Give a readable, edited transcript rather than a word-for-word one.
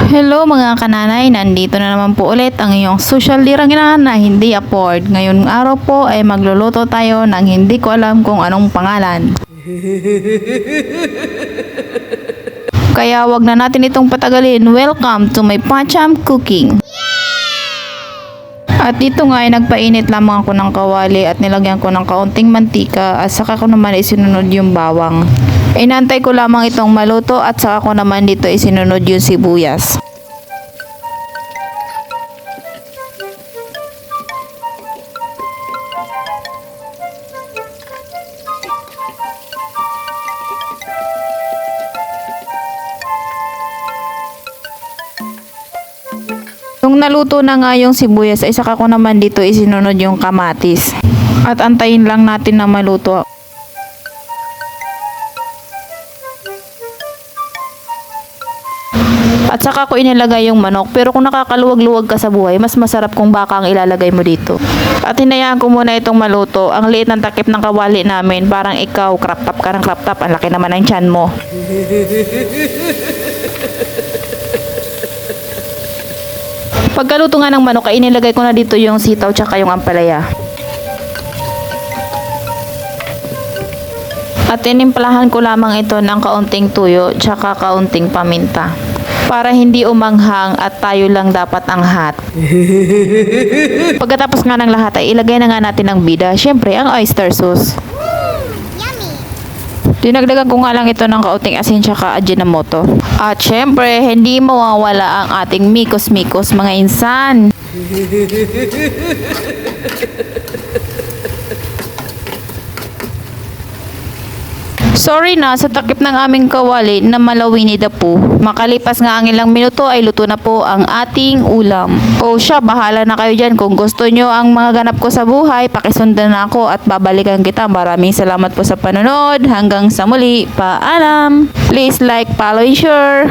Hello mga kananay, nandito na naman po ulit ang iyong social dirangina na hindi afford. Ngayon araw po ay magluluto tayo ng hindi ko alam kung anong pangalan. Kaya wag na natin itong patagalin. Welcome to my Pacham Cooking. At dito nga ay nagpainit lamang ako ng kawali at nilagyan ko ng kaunting mantika at saka ko naman isinunod yung bawang. Inantay ko lamang itong maluto at saka ko naman dito isinunod yung sibuyas. Nung naluto na nga yung sibuyas ay saka ko naman dito isinunod yung kamatis. At antayin lang natin na maluto. At saka ko inilagay yung manok. Pero kung nakakaluwag-luwag ka sa buhay, mas masarap kung baka ang ilalagay mo dito. At hinayaan ko muna itong maluto. Ang liit ng takip ng kawali namin. Parang ikaw, crop top ka ng crop top. Ang laki naman ng tiyan mo. Pagkaluto nga ng manok ay inilagay ko na dito yung sitaw tsaka yung ampalaya. At tinimplahan ko lamang ito ng kaunting tuyo tsaka kaunting paminta. Para hindi umanghang at tayo lang dapat ang hot. Pagkatapos nga ng lahat ay ilagay na nga natin ang bida. Syempre ang oyster sauce. Dinagdagan ko nga lang ito ng kaunting asin tsaka ajinomoto. At syempre, hindi mawawala ang ating mikos-mikos mga insan. Sorry na sa takip ng aming kawali na malawini na po. Makalipas nga ang ilang minuto ay luto na po ang ating ulam. O siya, bahala na kayo dyan. Kung gusto nyo ang mga ganap ko sa buhay, pakisundan na ako at babalikan kita. Maraming salamat po sa panonood. Hanggang sa muli, paalam. Please like, follow, and share.